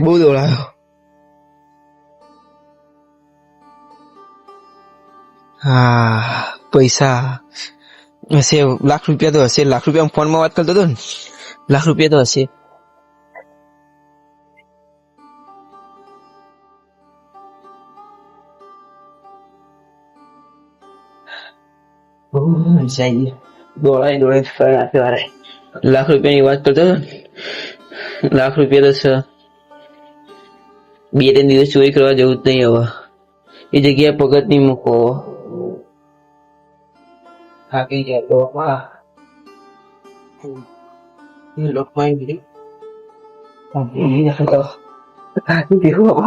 બહુ દોડાયો. હા પૈસા હશે, ₹1,00,000 તો હશે. ₹1,00,000 ફોનમાં વાત કરતો હતો ને, ₹1,00,000 તો હશે. બહુ પૈસા આવી ગયા. દોડાય ₹1,00,000 ની વાત કરતો હતો ને, ₹1,00,000 તો છે. 2-3 દિવસ ચોરી કરવા જવું જ નહીં હવે. એ જગ્યાએ પગત નહીં મૂકો. થાકી ગયા તો એ લોકો થાકી ગયું.